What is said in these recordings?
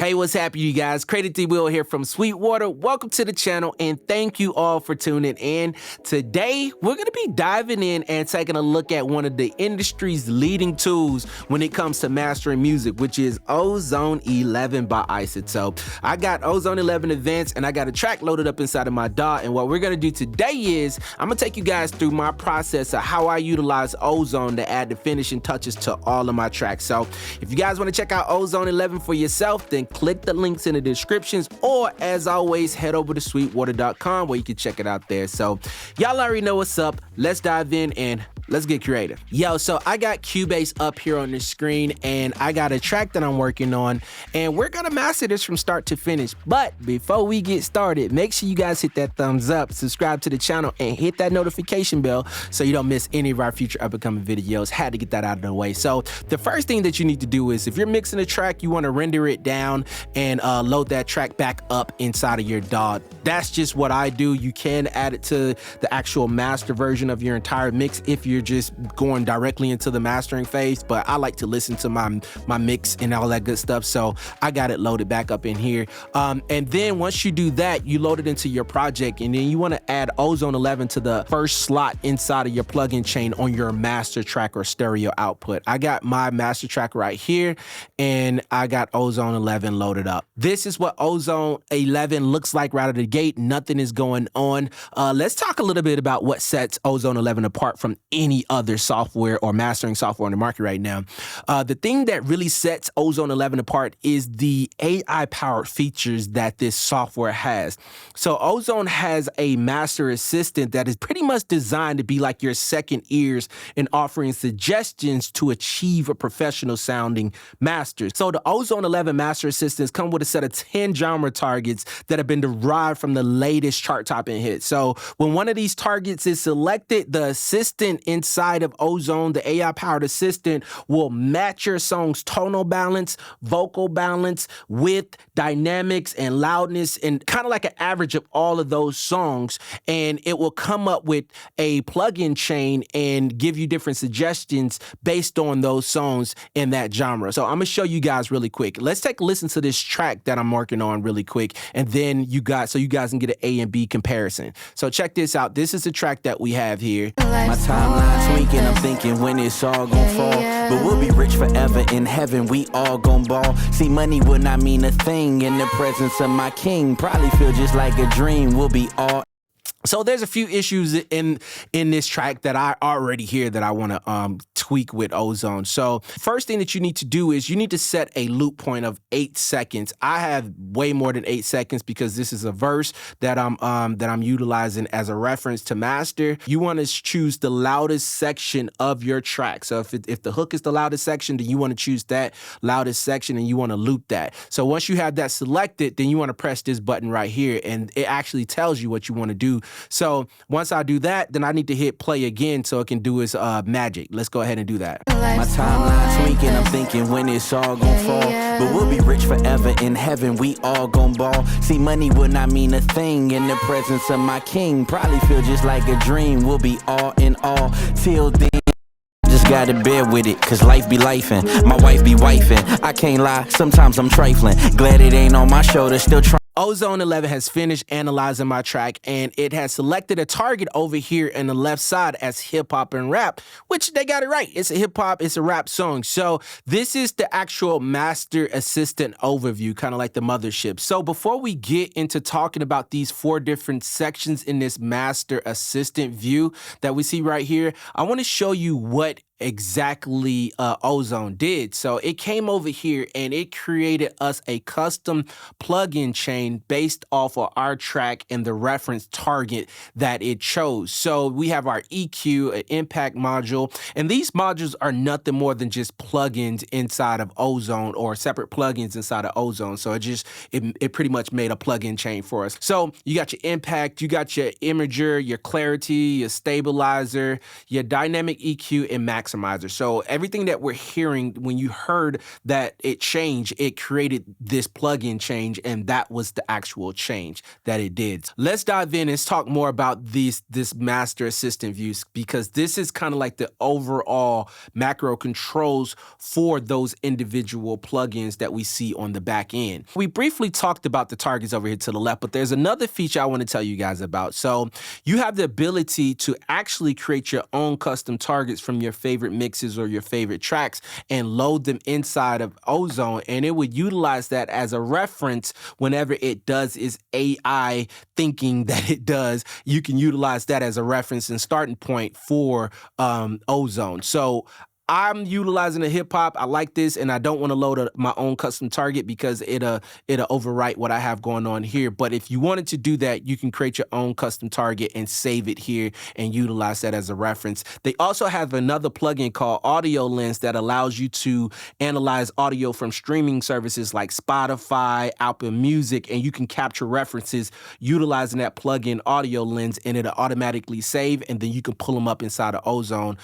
Hey, what's happening, you guys? Credit D Will here from Sweetwater. Welcome to the channel, and thank you all for tuning in. Today, we're going to be diving in and taking a look at one of the industry's leading tools when it comes to mastering music, which is Ozone 11 by iZotope. I got Ozone 11 Advanced, and I got a track loaded up inside of my DAW, and what we're going to do today is I'm going to take you guys through my process of how I utilize Ozone to add the finishing touches to all of my tracks. So if you guys want to check out Ozone 11 for yourself, then click the links in the descriptions, or as always, head over to sweetwater.com where you can check it out there. So y'all already know what's up. Let's dive in and let's get creative. Yo, so I got Cubase up here on the screen, and I got a track that I'm working on, and we're gonna master this from start to finish. But before we get started, make sure you guys hit that thumbs up, subscribe to the channel, and hit that notification bell so you don't miss any of our future upcoming videos. Had to get that out of the way. So the first thing that you need to do is, if you're mixing a track, you want to render it down and load that track back up inside of your DAW. That's just what I do. You can add it to the actual master version of your entire mix if you're just going directly into the mastering phase, but I like to listen to my mix and all that good stuff, so I got it loaded back up in here. And then once you do that, you load it into your project, and then you want to add Ozone 11 to the first slot inside of your plugin chain on your master track or stereo output. I got my master track right here, and I got Ozone 11 loaded up. This is what Ozone 11 looks like right out of the gate. Nothing is going on. Let's talk a little bit about what sets Ozone 11 apart from any other software or mastering software on the market right now. The thing that really sets Ozone 11 apart is the AI-powered features that this software has. So Ozone has a master assistant that is pretty much designed to be like your second ears in offering suggestions to achieve a professional sounding master. So the Ozone 11 master assistants come with a set of 10 genre targets that have been derived from the latest chart topping hits. So when one of these targets is selected, the assistant inside of Ozone, the AI-powered assistant, will match your song's tonal balance, vocal balance, width, dynamics, and loudness, and kind of like an average of all of those songs, and it will come up with a plugin chain and give you different suggestions based on those songs in that genre. So I'm gonna show you guys really quick. Let's take a listen to this track that I'm working on really quick, and then you guys can get an A and B comparison. So check this out. This is the track that we have here. My timeline's tweaking, I'm thinking when it's all gon' fall. But we'll be rich forever in heaven, we all gon' ball. See, money will not mean a thing in the presence of my king. Probably feel just like a dream, we'll be all. So there's a few issues in this track that I already hear that I want to tweak with Ozone. So first thing that you need to do is you need to set a loop point of 8 seconds. I have way more than 8 seconds because this is a verse that I'm utilizing as a reference to master. You want to choose the loudest section of your track. So if the hook is the loudest section, then you want to choose that loudest section and you want to loop that. So once you have that selected, then you want to press this button right here, and it actually tells you what you want to do. So once I do that, then I need to hit play again so it can do its magic. Let's go ahead and do that. My timeline's tweaking, I'm thinking when it's all gon' fall. But we'll be rich forever in heaven, we all gon' ball. See, money will not mean a thing in the presence of my king. Probably feel just like a dream, we'll be all in all. Till then, just gotta bear with it, cause life be lifing. My wife be wifing, I can't lie, sometimes I'm trifling. Glad it ain't on my shoulder, still trying. Ozone 11 has finished analyzing my track, and it has selected a target over here in the left side as hip hop and rap, which they got it right. It's a hip hop, it's a rap song. So this is the actual master assistant overview, kind of like the mothership. So before we get into talking about these 4 different sections in this master assistant view that we see right here, I want to show you what exactly Ozone did. So it came over here and it created us a custom plugin chain based off of our track and the reference target that it chose. So we have our EQ, an impact module, and these modules are nothing more than just plugins inside of Ozone, or separate plugins inside of Ozone. So it pretty much made a plugin chain for us. So you got your impact, you got your imager, your clarity, your stabilizer, your dynamic EQ, and max maximizer. So everything that we're hearing, when you heard that it changed, it created this plugin change, and that was the actual change that it did. Let's dive in and talk more about this master assistant views, because this is kind of like the overall macro controls for those individual plugins that we see on the back end. We briefly talked about the targets over here to the left, but there's another feature I want to tell you guys about. So you have the ability to actually create your own custom targets from your favorite mixes or your favorite tracks and load them inside of Ozone, and it would utilize that as a reference whenever it does its AI thinking that it does. You can utilize that as a reference and starting point for Ozone. So I'm utilizing a hip hop. I like this, and I don't want to load my own custom target because it'll overwrite what I have going on here. But if you wanted to do that, you can create your own custom target and save it here and utilize that as a reference. They also have another plugin called Audio Lens that allows you to analyze audio from streaming services like Spotify, Apple Music, and you can capture references utilizing that plugin Audio Lens, and it'll automatically save, and then you can pull them up inside of Ozone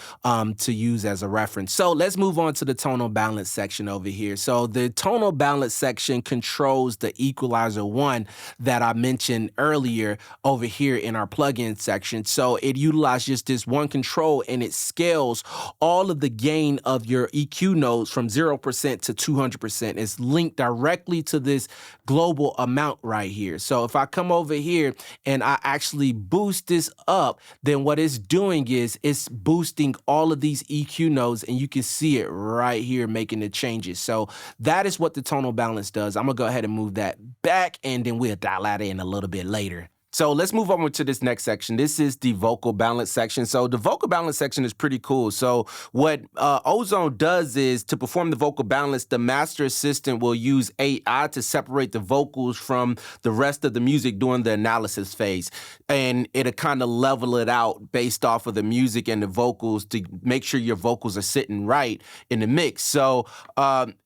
to use as a reference. So let's move on to the tonal balance section over here. So the tonal balance section controls the equalizer 1 that I mentioned earlier over here in our plugin section. So it utilizes just this one control, and it scales all of the gain of your EQ nodes from 0% to 200%. It's linked directly to this global amount right here. So if I come over here and I actually boost this up, then what it's doing is it's boosting all of these EQ nodes, and you can see it right here making the changes. So that is what the tonal balance does. I'm gonna go ahead and move that back, and then we'll dial that in a little bit later. So let's move on to this next section. This is the vocal balance section. So the vocal balance section is pretty cool. So what Ozone does is, to perform the vocal balance, the master assistant will use AI to separate the vocals from the rest of the music during the analysis phase. And it'll kind of level it out based off of the music and the vocals to make sure your vocals are sitting right in the mix. So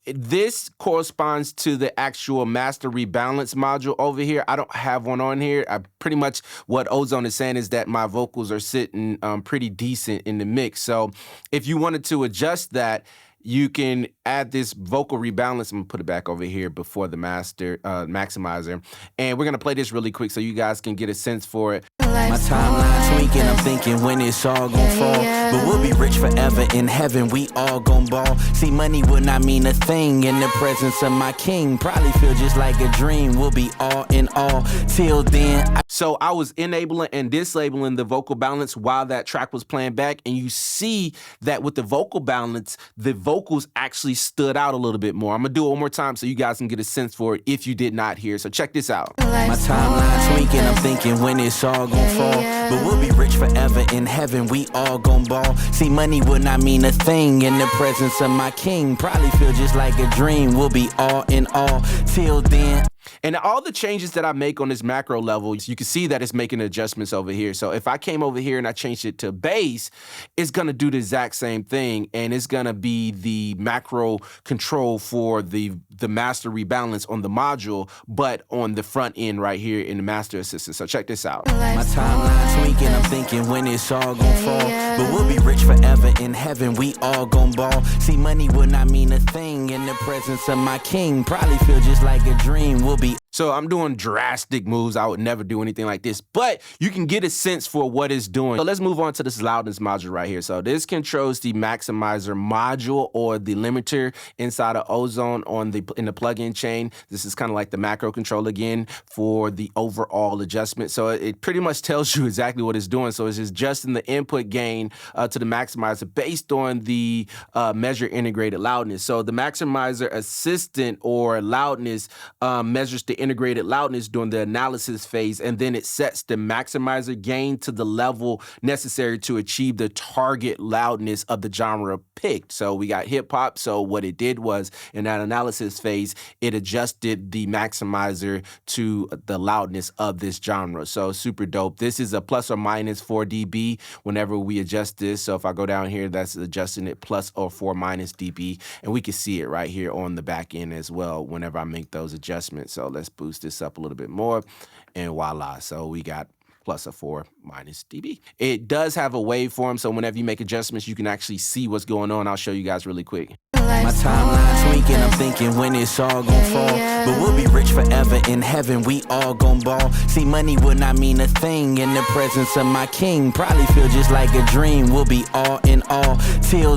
this corresponds to the actual master rebalance module over here. I don't have one on here. Pretty much what Ozone is saying is that my vocals are sitting pretty decent in the mix. So if you wanted to adjust that, you can add this vocal rebalance. I'm gonna put it back over here before the master maximizer. And we're gonna play this really quick so you guys can get a sense for it. My timeline's tweaking, I'm thinking when it's all gon' fall. But we'll be rich forever in heaven, we all gon' ball. See, money will not mean a thing in the presence of my king. Probably feel just like a dream, we'll be all in all. Till then, So I was enabling and disabling the vocal balance while that track was playing back, and you see that with the vocal balance, the vocals actually stood out a little bit more. I'm gonna do it one more time so you guys can get a sense for it if you did not hear. So check this out. My timeline's tweaking, I'm thinking when it's all gon' fall. But we'll be rich forever in heaven, we all gon' ball. See, money will not mean a thing in the presence of my king. Probably feel just like a dream, we'll be all in all. Till then. And all the changes that I make on this macro level, you can see that it's making adjustments over here. So if I came over here and I changed it to bass, it's gonna do the exact same thing, and it's gonna be the macro control for the master rebalance on the module, but on the front end right here in the master assistant. So check this out. My timeline's tweaking, I'm thinking when it's all gon' fall. But we'll be rich forever in heaven, we all gon' ball. See, money will not mean a thing in the presence of my king. Probably feel just like a dream, we'll be. So I'm doing drastic moves. I would never do anything like this, but you can get a sense for what it's doing. So let's move on to this loudness module right here. So this controls the maximizer module or the limiter inside of Ozone in the plugin chain. This is kind of like the macro control again for the overall adjustment. So it pretty much tells you exactly what it's doing. So it's just adjusting the input gain to the maximizer based on the measure integrated loudness. So the maximizer assistant or loudness measures the integrated loudness during the analysis phase, and then it sets the maximizer gain to the level necessary to achieve the target loudness of the genre picked. So we got hip hop. So what it did was in that analysis phase, it adjusted the maximizer to the loudness of this genre. So super dope. This is a plus or minus 4 dB whenever we adjust this. So if I go down here, that's adjusting it plus or 4 minus dB, and we can see it right here on the back end as well whenever I make those adjustments. So let's boost this up a little bit more, and voila. So we got plus a 4 minus dB. It does have a waveform, so whenever you make adjustments, you can actually see what's going on. I'll show you guys really quick. My timeline's tweaking, I'm thinking when it's all gon' fall. But we'll be rich forever in heaven, we all gon' ball. See, money will not mean a thing in the presence of my king. Probably feel just like a dream, we'll be all in all till.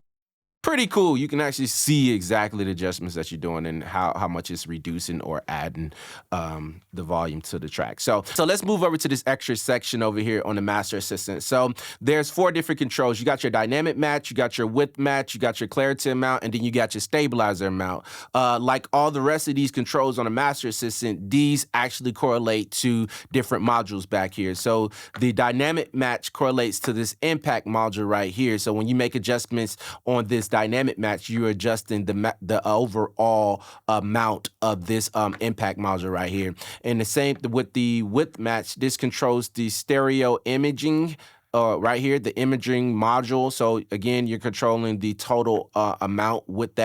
Pretty cool. You can actually see exactly the adjustments that you're doing and how much it's reducing or adding the volume to the track. So let's move over to this extra section over here on the Master Assistant. So there's 4 different controls. You got your dynamic match, you got your width match, you got your clarity amount, and then you got your stabilizer amount. Like all the rest of these controls on the Master Assistant, these actually correlate to different modules back here. So the dynamic match correlates to this impact module right here. So when you make adjustments on this dynamic match, you're adjusting the overall amount of this impact module right here. And the same with the width match, this controls the stereo imaging right here, the imaging module. So again, you're controlling the total amount with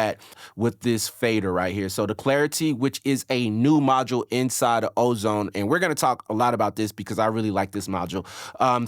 this fader right here. So the clarity, which is a new module inside of Ozone, and we're going to talk a lot about this because I really like this module.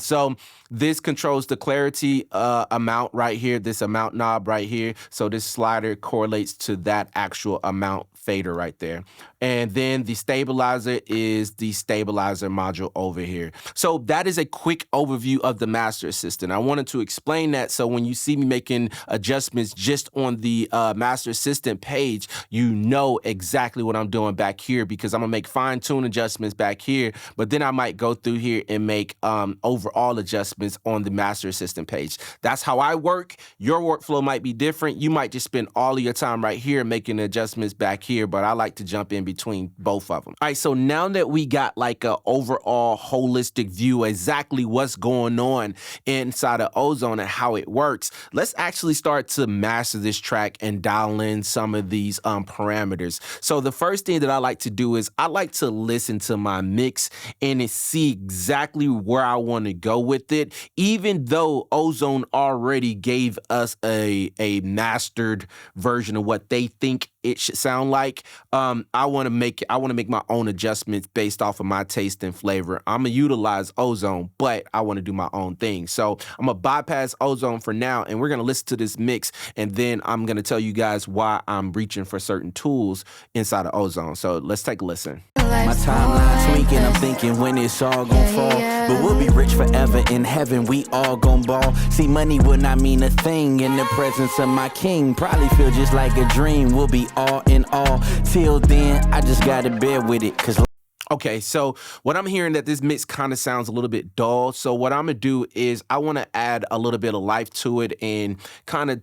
So this controls the clarity amount right here, this amount knob right here. So this slider correlates to that actual amount fader right there. And then the stabilizer is the stabilizer module over here. So that is a quick overview of the Master Assistant. I wanted to explain that so when you see me making adjustments just on the Master Assistant page, you know exactly what I'm doing back here, because I'm gonna make fine-tune adjustments back here, but then I might go through here and make overall adjustments on the Master Assistant page. That's how I work. Your workflow might be different. You might just spend all of your time right here making adjustments back here, but I like to jump in between both of them. All right, so now that we got like a overall holistic view exactly what's going on inside of Ozone and how it works, let's actually start to master this track and dial in some of these parameters. So the first thing that I like to do is I like to listen to my mix and see exactly where I want to go with it, even though Ozone already gave us a mastered version of what they think it should sound like. I want to make my own adjustments based off of my taste and flavor. I'm gonna utilize Ozone, but I want to do my own thing. So I'm gonna bypass Ozone for now, and we're gonna listen to this mix, and then I'm gonna tell you guys why I'm reaching for certain tools inside of Ozone. So let's take a listen. My timeline's tweaking, I'm thinking when it's all gon' fall. But we'll be rich forever in heaven, we all gon' ball. See, money will not mean a thing in the presence of my king. Probably feel just like a dream, we'll be all in all. Till then, I just gotta bear with it, cause okay, so what I'm hearing that this mix kind of sounds a little bit dull. So what I'm gonna do is I want to add a little bit of life to it and kind of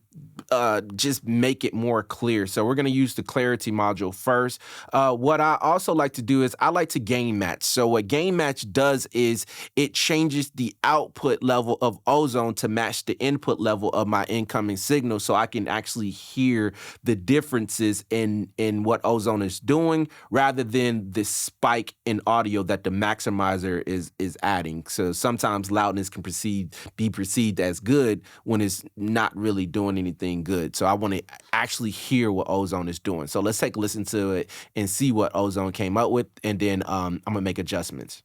just make it more clear. So we're gonna use the clarity module first. What I also like to do is I like to gain match. So what gain match does is it changes the output level of Ozone to match the input level of my incoming signal, so I can actually hear the differences in what Ozone is doing rather than the spike in audio that the maximizer is adding. So sometimes loudness can be perceived as good when it's not really doing anything good. So I want to actually hear what Ozone is doing. So let's take a listen to it and see what Ozone came up with, and then I'm gonna make adjustments.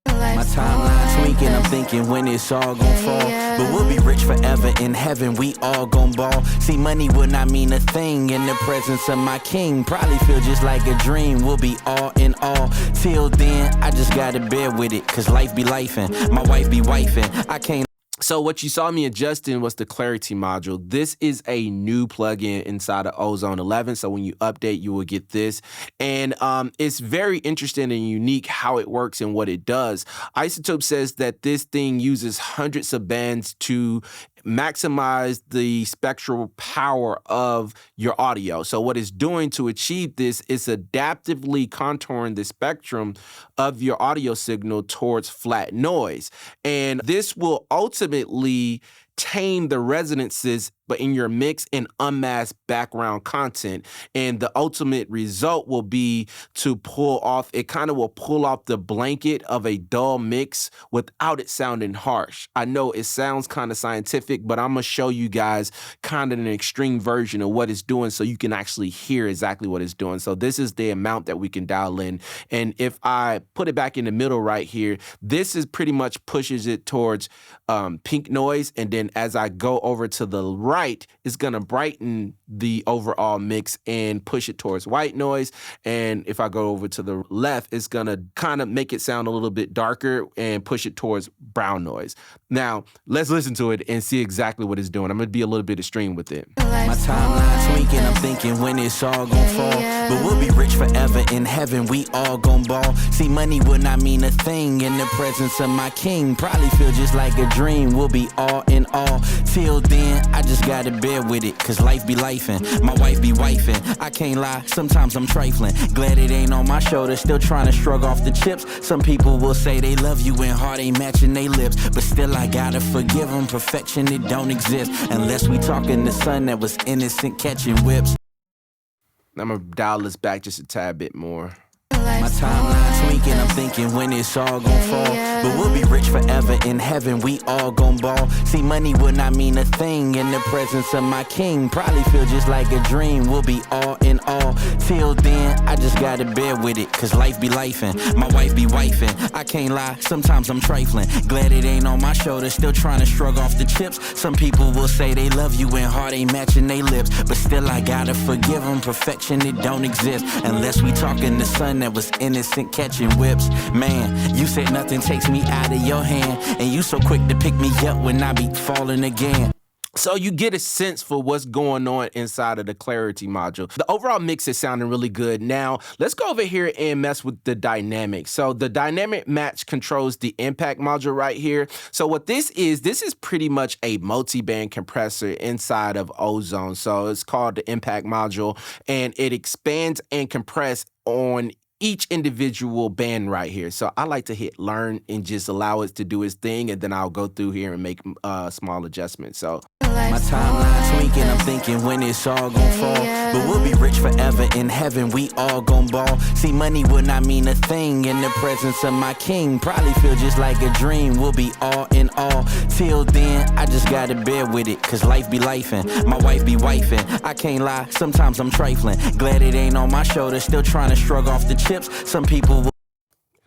My timeline's tweaking, I'm thinking when it's all gon' fall. But we'll be rich forever in heaven, we all gon' ball. See, money will not mean a thing in the presence of my king. Probably feel just like a dream, we'll be all in all. Till then, I just gotta bear with it, cause life be lifing, my wife be wifing. I can't. So what you saw me adjusting was the clarity module. This is a new plugin inside of Ozone 11. So when you update, you will get this. And it's very interesting and unique how it works and what it does. iZotope says that this thing uses hundreds of bands to maximize the spectral power of your audio. So what it's doing to achieve this is adaptively contouring the spectrum of your audio signal towards flat noise. And this will ultimately tame the resonances but in your mix and unmask background content. And the ultimate result will be to pull off, it kind of will pull off the blanket of a dull mix without it sounding harsh. I know it sounds kind of scientific, but I'm gonna show you guys kind of an extreme version of what it's doing so you can actually hear exactly what it's doing. So this is the amount that we can dial in. And if I put it back in the middle right here, this is pretty much pushes it towards pink noise. And then as I go over to the right, it's gonna brighten the overall mix and push it towards white noise. And if I go over to the left, it's gonna kind of make it sound a little bit darker and push it towards brown noise. Now, let's listen to it and see exactly what it's doing. I'm gonna be a little bit extreme with it. My timeline's tweaking, I'm thinking when it's all gon' fall. But we'll be rich forever in heaven, we all gon' ball. See, money would not mean a thing in the presence of my king. Probably feel just like a dream, we'll be all in all. Till then, I just gotta bear with it, cause life be lifing, my wife be wifing. I can't lie, sometimes I'm trifling. Glad it ain't on my shoulder, still trying to shrug off the chips. Some people will say they love you and heart ain't matching they lips. But still I gotta forgive them, perfection it don't exist. Unless we talking the son that was innocent catching whips. I'm gonna dial this back just a tad bit more. My timeline's tweaking, I'm thinking when it's all gon' fall. But we'll be rich forever in heaven, we all gon' ball. See, money would not mean a thing in the presence of my king. Probably feel just like a dream, we'll be all in all. Till then, I just gotta bear with it, cause life be lifing, my wife be wifing. I can't lie, sometimes I'm trifling. Glad it ain't on my shoulder, still trying to shrug off the chips. Some people will say they love you and heart ain't matching they lips. But still I gotta forgive them, perfection it don't exist. Unless we talking the son that was innocent catching whips. Man, you said nothing takes me out of your hand, and you so quick to pick me up when I be falling again. So you get a sense for what's going on inside of the clarity module. The overall mix is sounding really good. Now, let's go over here and mess with the dynamic. So the dynamic match controls the impact module right here. So what this is pretty much a multi-band compressor inside of Ozone. So it's called the impact module, and it expands and compresses on each individual band right here. So I like to hit learn and just allow it to do its thing, and then I'll go through here and make small adjustments. So my timeline's tweaking, I'm thinking when it's all gon' fall. But we'll be rich forever in heaven, we all gon' ball. See, money would not mean a thing in the presence of my king. Probably feel just like a dream, we'll be all in all. Till then, I just gotta bear with it, cause life be lifing, my wife be wifing. I can't lie, sometimes I'm trifling. Glad it ain't on my shoulder, still trying to shrug off the chips. Some people will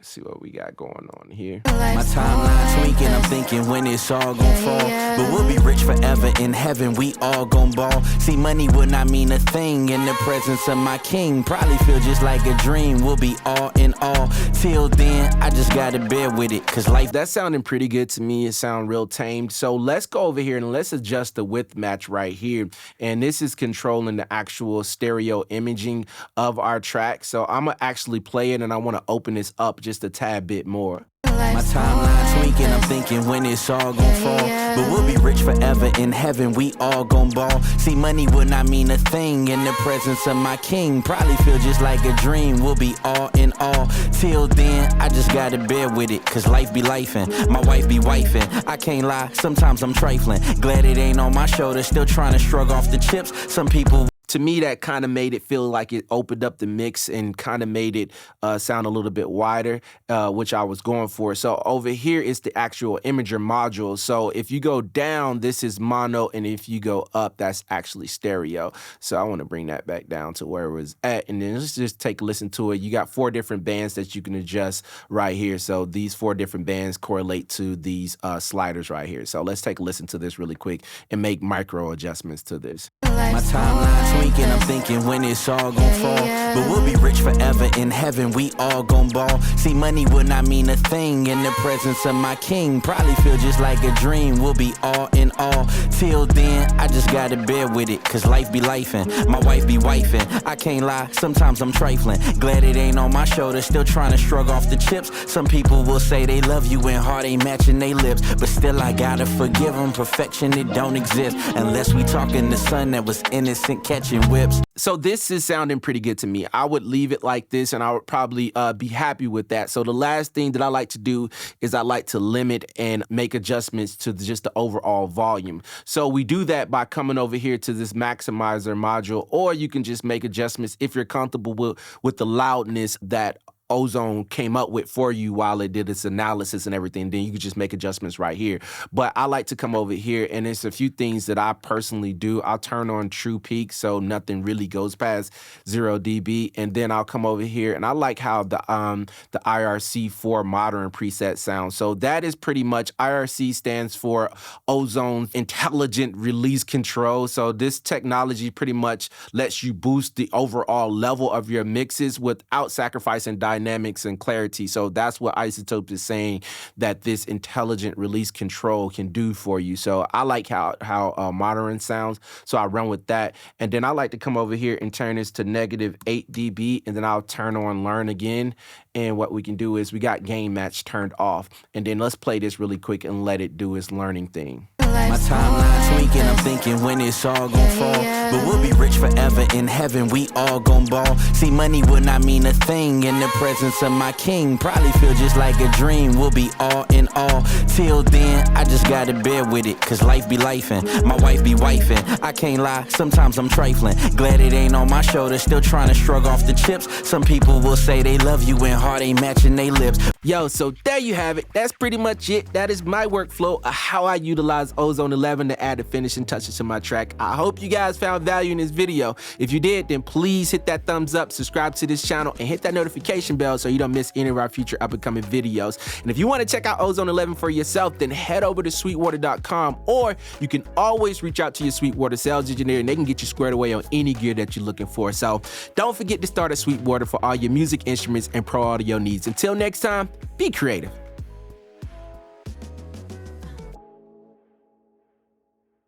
see what we got going on here. My timeline's tweaking, I'm thinking when it's all gon' fall. But we'll be rich forever in heaven, we all gon' ball. See, money would not mean a thing in the presence of my king. Probably feel just like a dream, we'll be all in all. Till then, I just gotta bear with it, cause life... That's sounding pretty good to me. It sounds real tamed. So let's go over here and let's adjust the width match right here. And this is controlling the actual stereo imaging of our track. So I'm gonna actually play it, and I wanna open this up just a tad bit more. My timeline's tweaking, I'm thinking when it's all gon' fall. But we'll be rich forever in heaven, we all gon' ball. See, money would not mean a thing in the presence of my king. Probably feel just like a dream, we'll be all in all. Till then, I just gotta bear with it, cause life be lifing, my wife be wifing. I can't lie, sometimes I'm trifling. Glad it ain't on my shoulder, still trying to shrug off the chips. Some people... To me, that kind of made it feel like it opened up the mix and kind of made it sound a little bit wider, which I was going for. So over here is the actual imager module. So if you go down, this is mono, and if you go up, that's actually stereo. So I want to bring that back down to where it was at, and then let's just take a listen to it. You got 4 different bands that you can adjust right here. So these 4 different bands correlate to these sliders right here. So let's take a listen to this really quick and make micro adjustments to this. My timeline's tweaking, I'm thinking when it's all gon' fall. But we'll be rich forever in heaven, we all gon' ball. See, money would not mean a thing in the presence of my king. Probably feel just like a dream, we'll be all in all. Till then, I just gotta bear with it, cause life be lifing, my wife be wifing. I can't lie, sometimes I'm trifling. Glad it ain't on my shoulder, still trying to shrug off the chips. Some people will say they love you and heart ain't matching they lips. But still I gotta forgive them, perfection it don't exist. Unless we talking the son that was innocent catching pushing whips. So this is sounding pretty good to me. I would leave it like this and I would probably be happy with that. So the last thing that I like to do is I like to limit and make adjustments to just the overall volume. So we do that by coming over here to this maximizer module, or you can just make adjustments if you're comfortable with the loudness that Ozone came up with for you while it did its analysis and everything. Then you can just make adjustments right here. But I like to come over here, and there's a few things that I personally do. I'll turn on true peak so nothing really goes past 0 dB, and then I'll come over here and I like how the IRC4 modern preset sounds. So that is pretty much, IRC stands for Ozone Intelligent Release Control. So this technology pretty much lets you boost the overall level of your mixes without sacrificing dynamics and clarity. So that's what iZotope is saying that this intelligent release control can do for you. So I like how modern sounds. So I run with that. And then I like to come over here and turn this to -8 dB, and then I'll turn on learn again. And what we can do is we got gain match turned off. And then let's play this really quick and let it do its learning thing. My timeline's tweaking, I'm thinking when it's all gon' fall. But we'll be rich forever in heaven, we all gon' ball. See, money will not mean a thing in the presence of my king. Probably feel just like a dream, we'll be all in all. Till then, I just gotta bear with it, cause life be lifing, my wife be wifing. I can't lie, sometimes I'm trifling. Glad it ain't on my shoulders, still trying to shrug off the chips. Some people will say they love you and heart ain't matching they lips. Yo, so there you have it. That's pretty much it. That is my workflow of how I utilize Ozone 11 to add the finishing touches to my track. I hope you guys found value in this video. If you did, then please hit that thumbs up, subscribe to this channel, and hit that notification bell so you don't miss any of our future up and coming videos. And if you want to check out Ozone 11 for yourself, then head over to sweetwater.com, or you can always reach out to your Sweetwater sales engineer and they can get you squared away on any gear that you're looking for. So don't forget to start at Sweetwater for all your music instruments and pro audio needs. Until next time, be creative.